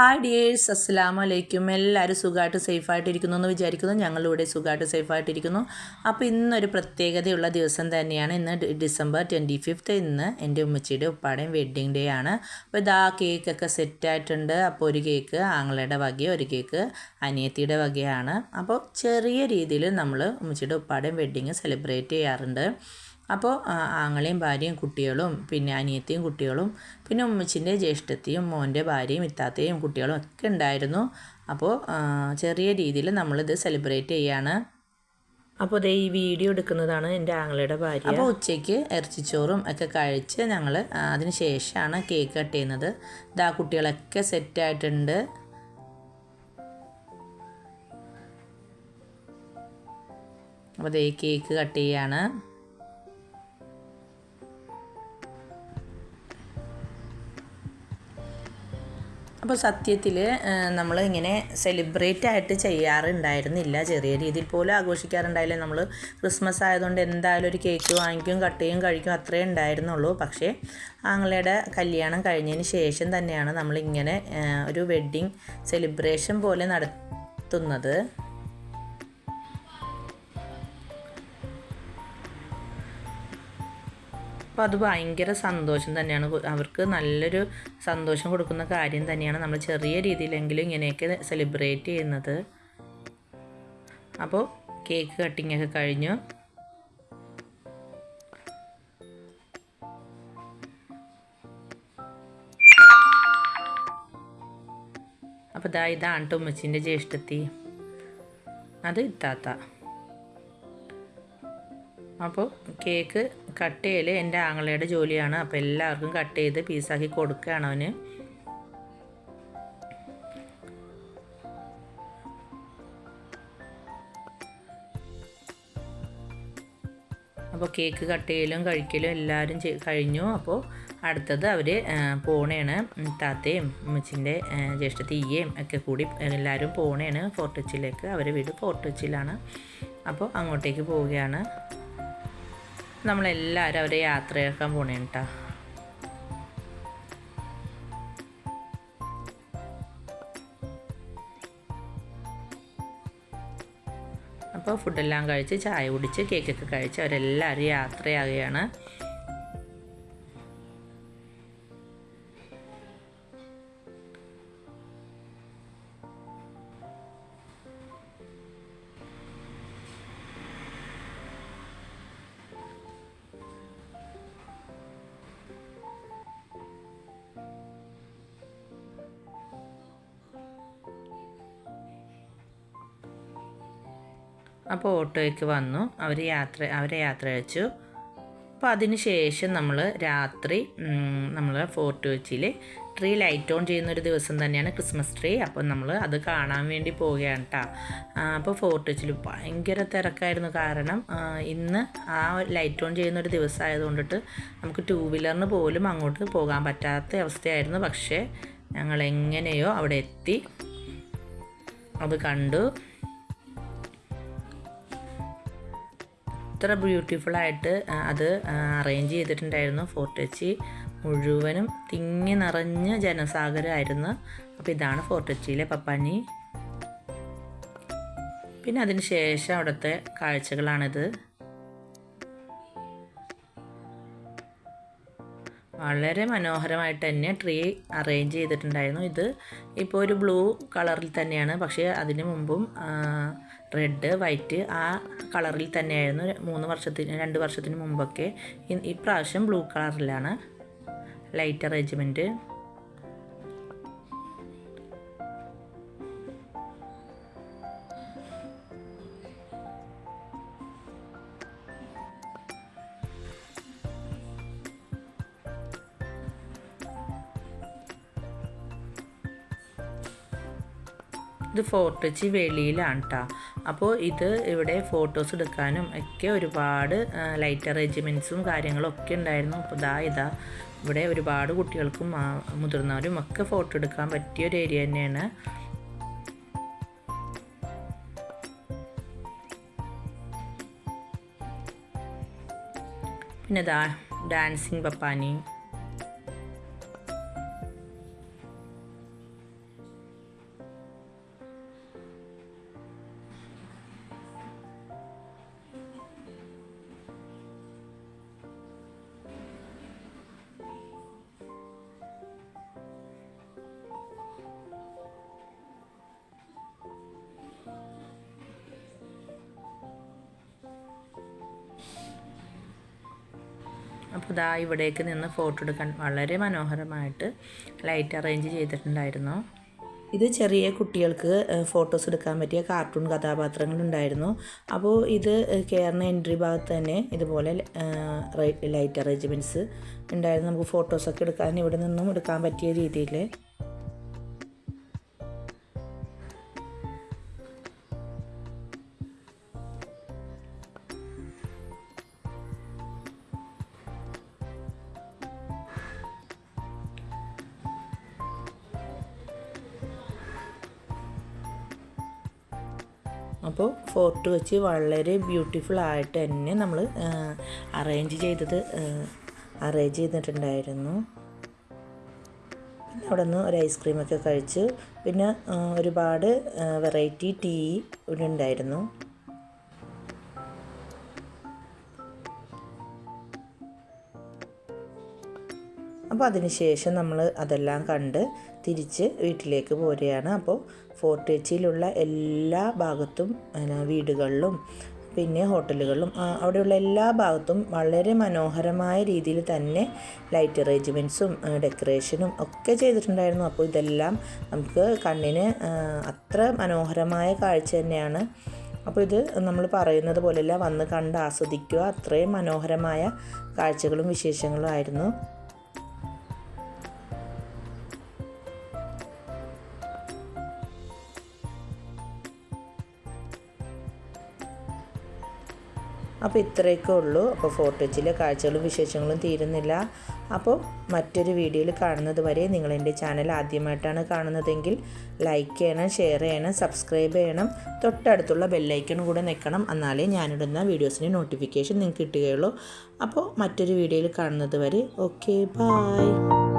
Hi dears, അസ്സലാമു അലൈക്കും. എല്ലാവരും സുഖമായിട്ട് സേഫായിട്ടിരിക്കുന്നു എന്ന് വിചാരിക്കുന്നു. ഞങ്ങളിവിടെ സുഖമായിട്ട് സേഫായിട്ടിരിക്കുന്നു. അപ്പോൾ ഇന്നൊരു പ്രത്യേകതയുള്ള ദിവസം തന്നെയാണ്. ഇന്ന് ഡിസംബർ 25. ഇന്ന് എൻ്റെ ഉമ്മച്ചിയുടെ ഉപ്പാടേയും വെഡ്ഡിങ് ഡേ ആണ്. അപ്പോൾ ഇതാ കേക്കൊക്കെ സെറ്റായിട്ടുണ്ട്. അപ്പോൾ ഒരു കേക്ക് ആങ്ങളുടെ വകയും ഒരു കേക്ക് അനിയത്തിയുടെ വകയാണ്. അപ്പോൾ ചെറിയ രീതിയിൽ നമ്മൾ ഉമ്മച്ചിയുടെ ഉപ്പാടേയും വെഡ്ഡിങ് സെലിബ്രേറ്റ് ചെയ്യാറുണ്ട്. അപ്പോൾ ആങ്ങളെയും ഭാര്യയും കുട്ടികളും പിന്നെ അനിയത്തിയും കുട്ടികളും പിന്നെ ഉമ്മച്ചിൻ്റെ ജ്യേഷ്ഠത്തിയും മോൻ്റെ ഭാര്യയും ഇത്താത്തയും കുട്ടികളും ഒക്കെ ഉണ്ടായിരുന്നു. അപ്പോൾ ചെറിയ രീതിയിൽ നമ്മളിത് സെലിബ്രേറ്റ് ചെയ്യാണ്. അപ്പോൾ ദേ ഈ വീഡിയോ എടുക്കുന്നതാണ് എൻ്റെ ആങ്ങളയുടെ ഭാര്യ. അപ്പോൾ ഉച്ചയ്ക്ക് ഇറച്ചിച്ചോറും ഒക്കെ കഴിച്ച് ഞങ്ങൾ അതിന് ശേഷമാണ് കേക്ക് കട്ട് ചെയ്യുന്നത്. ഇതാ കുട്ടികളൊക്കെ സെറ്റായിട്ടുണ്ട്. അപ്പോൾ ദേ കേക്ക് കട്ട് ചെയ്യാണ്. അപ്പോൾ സത്യത്തിൽ നമ്മൾ ഇങ്ങനെ സെലിബ്രേറ്റ് ആയിട്ട് ചെയ്യാറുണ്ടായിരുന്നില്ല. ചെറിയ രീതിയിൽ പോലും ആഘോഷിക്കാറുണ്ടായില്ല. നമ്മൾ ക്രിസ്മസ് ആയതുകൊണ്ട് എന്തായാലും ഒരു കേക്ക് വാങ്ങിക്കും, കട്ട് ചെയ്യും, കഴിക്കും, അത്രേ ഉണ്ടായിരുന്നുള്ളൂ. പക്ഷേ ആങ്ങളുടെ കല്യാണം കഴിഞ്ഞതിന് ശേഷം തന്നെയാണ് നമ്മളിങ്ങനെ ഒരു വെഡ്ഡിങ് സെലിബ്രേഷൻ പോലെ നടത്തുന്നത്. അപ്പോൾ അത് ഭയങ്കര സന്തോഷം തന്നെയാണ്. അവർക്ക് നല്ലൊരു സന്തോഷം കൊടുക്കുന്ന കാര്യം തന്നെയാണ് നമ്മൾ ചെറിയ രീതിയിലെങ്കിലും ഇങ്ങനെയൊക്കെ സെലിബ്രേറ്റ് ചെയ്യുന്നത്. അപ്പോൾ കേക്ക് കട്ടിംഗ് ഒക്കെ കഴിഞ്ഞു. അപ്പോൾ ഇതാണ് ട്ടോ ഉമ്മച്ചിൻ്റെ ജ്യേഷ്ഠത്തി, അത് ഇത്താത്ത. അപ്പോൾ കേക്ക് കട്ട് ചെയ്യൽ എൻ്റെ ആങ്ങളയുടെ ജോലിയാണ്. അപ്പോൾ എല്ലാവർക്കും കട്ട് ചെയ്ത് പീസാക്കി കൊടുക്കുകയാണ് അവന്. അപ്പോൾ കേക്ക് കട്ട് ചെയ്യലും കഴിക്കലും എല്ലാവരും കഴിഞ്ഞു. അപ്പോൾ അടുത്തത് അവർ പോണേണ്. താത്തയും ഉമ്മച്ചിൻ്റെ ജ്യേഷ്ഠത്തിയും ഒക്കെ കൂടി എല്ലാവരും പോണേണ് ഫോർട്ട് കൊച്ചിയിലേക്ക്. അവരുടെ വീട് ഫോർട്ട് കൊച്ചിയിലാണ്. അപ്പോൾ അങ്ങോട്ടേക്ക് പോവുകയാണ്. നമ്മളെല്ലാവരും അവരെ യാത്രയാക്കാൻ പോണേ കേട്ടോ. അപ്പോൾ ഫുഡെല്ലാം കഴിച്ച് ചായ കുടിച്ച് കേക്കൊക്കെ കഴിച്ച് അവരെല്ലാവരും യാത്രയാകുകയാണ്. അപ്പോൾ ഓട്ടോയ്ക്ക് വന്നു. അവരെ യാത്ര അയച്ചു. അപ്പോൾ അതിന് ശേഷം നമ്മൾ രാത്രി നമ്മൾ ഫോർട്ട് കൊച്ചിയിൽ ട്രീ ലൈറ്റ് ഓൺ ചെയ്യുന്നൊരു ദിവസം തന്നെയാണ് ക്രിസ്മസ് ട്രീ. അപ്പോൾ നമ്മൾ അത് കാണാൻ വേണ്ടി പോവുകയാണ് കേട്ടോ. അപ്പോൾ ഫോർട്ട് കൊച്ചിയിൽ ഭയങ്കര തിരക്കായിരുന്നു. കാരണം ഇന്ന് ആ ലൈറ്റ് ഓൺ ചെയ്യുന്നൊരു ദിവസം ആയതുകൊണ്ടിട്ട് നമുക്ക് 2 വീലറിന് പോലും അങ്ങോട്ട് പോകാൻ പറ്റാത്ത അവസ്ഥയായിരുന്നു. പക്ഷേ ഞങ്ങൾ എങ്ങനെയോ അവിടെ എത്തി, അത് കണ്ടു. അത്ര ബ്യൂട്ടിഫുള്ളായിട്ട് അത് അറേഞ്ച് ചെയ്തിട്ടുണ്ടായിരുന്നു. ഫോർട്ട് കൊച്ചി മുഴുവനും തിങ്ങി നിറഞ്ഞ ജനസാഗരമായിരുന്നു. അപ്പോൾ ഇതാണ് ഫോർട്ട് കൊച്ചിയിലെ പപ്പാനി. പിന്നെ അതിന് ശേഷം അവിടുത്തെ കാഴ്ചകളാണിത്. വളരെ മനോഹരമായിട്ട് തന്നെ ട്രീ അറേഞ്ച് ചെയ്തിട്ടുണ്ടായിരുന്നു. ഇത് ഇപ്പോൾ ഒരു ബ്ലൂ കളറിൽ തന്നെയാണ്. പക്ഷേ അതിന് മുമ്പും റെഡ്, വൈറ്റ് ആ കളറിൽ തന്നെയായിരുന്നു 2 വർഷത്തിന് മുമ്പൊക്കെ. ഇപ്രാവശ്യം ബ്ലൂ കളറിലാണ് ലൈറ്റ് അറേഞ്ച്മെൻറ്റ്. ഇത് ഫോർട്ട് കൊച്ചി വെളിയിലാണ് കേട്ടോ. അപ്പോൾ ഇത് ഇവിടെ ഫോട്ടോസ് എടുക്കാനും ഒക്കെ ഒരുപാട് ലൈറ്റ് അറേഞ്ച്മെൻറ്റ്സും കാര്യങ്ങളും ഒക്കെ ഉണ്ടായിരുന്നു. അപ്പോൾ ഇതാ ഇവിടെ ഒരുപാട് കുട്ടികൾക്കും മുതിർന്നവരും ഒക്കെ ഫോട്ടോ എടുക്കാൻ പറ്റിയ ഒരു ഏരിയ തന്നെയാണ്. പിന്നെ ഡാൻസിങ് പപ്പാനി. അപ്പോൾ ഇതാ ഇവിടേക്ക് നിന്ന് ഫോട്ടോ എടുക്കാൻ വളരെ മനോഹരമായിട്ട് ലൈറ്റ് അറേഞ്ച് ചെയ്തിട്ടുണ്ടായിരുന്നു. ഇത് ചെറിയ കുട്ടികൾക്ക് ഫോട്ടോസ് എടുക്കാൻ പറ്റിയ കാർട്ടൂൺ കഥാപാത്രങ്ങളുണ്ടായിരുന്നു. അപ്പോൾ ഇത് കയറുന്ന എൻട്രി ഭാഗത്ത് തന്നെ ഇതുപോലെ ലൈറ്റ് അറേഞ്ച്മെൻറ്റ്സ് ഉണ്ടായിരുന്നു. നമുക്ക് ഫോട്ടോസൊക്കെ എടുക്കാൻ ഇവിടെ നിന്നും എടുക്കാൻ പറ്റിയ രീതിയിൽ. അപ്പോൾ ഫോർട്ട് വെച്ച് വളരെ ബ്യൂട്ടിഫുൾ ആയിട്ട് തന്നെ നമ്മൾ അറേഞ്ച് ചെയ്തിട്ടുണ്ടായിരുന്നു. പിന്നെ അവിടെ നിന്ന് ഒരു ഐസ്ക്രീമൊക്കെ കഴിച്ച് പിന്നെ ഒരുപാട് വെറൈറ്റി ടീ ഇവിടെ ഉണ്ടായിരുന്നു. അപ്പോൾ അതിന് ശേഷം നമ്മൾ അതെല്ലാം കണ്ട് തിരിച്ച് വീട്ടിലേക്ക് പോരുകയാണ്. അപ്പോൾ ഫോർട്ട് കൊച്ചിയിലുള്ള എല്ലാ ഭാഗത്തും വീടുകളിലും പിന്നെ ഹോട്ടലുകളിലും അവിടെയുള്ള എല്ലാ ഭാഗത്തും വളരെ മനോഹരമായ രീതിയിൽ തന്നെ ലൈറ്റ് അറേഞ്ച്മെൻറ്റ്സും ഡെക്കറേഷനും ഒക്കെ ചെയ്തിട്ടുണ്ടായിരുന്നു. അപ്പോൾ ഇതെല്ലാം നമുക്ക് കണ്ണിന് അത്ര മനോഹരമായ കാഴ്ച തന്നെയാണ്. അപ്പോൾ ഇത് നമ്മൾ പറയുന്നത് പോലെയല്ല, വന്ന് കണ്ട് ആസ്വദിക്കുക. അത്രയും മനോഹരമായ കാഴ്ചകളും വിശേഷങ്ങളും ആയിരുന്നു. അപ്പോൾ ഇത്രയൊക്കെ ഉള്ളൂ. അപ്പോൾ ഫോർട്ട് കൊച്ചിയിലെ കാഴ്ചകളും വിശേഷങ്ങളും തീരുന്നില്ല. അപ്പോൾ മറ്റൊരു വീഡിയോയിൽ കാണുന്നത് വരെ നിങ്ങൾ എൻ്റെ ചാനൽ ആദ്യമായിട്ടാണ് കാണുന്നതെങ്കിൽ ലൈക്ക് ചെയ്യണം, ഷെയർ ചെയ്യണം, സബ്സ്ക്രൈബ് ചെയ്യണം, തൊട്ടടുത്തുള്ള ബെല്ലൈക്കൺ കൂടെ നിൽക്കണം. എന്നാലേ ഞാനിടുന്ന വീഡിയോസിന് നോട്ടിഫിക്കേഷൻ നിങ്ങൾക്ക് കിട്ടുകയുള്ളൂ. അപ്പോൾ മറ്റൊരു വീഡിയോയിൽ കാണുന്നത് വരെ ഓക്കെ, ബൈ.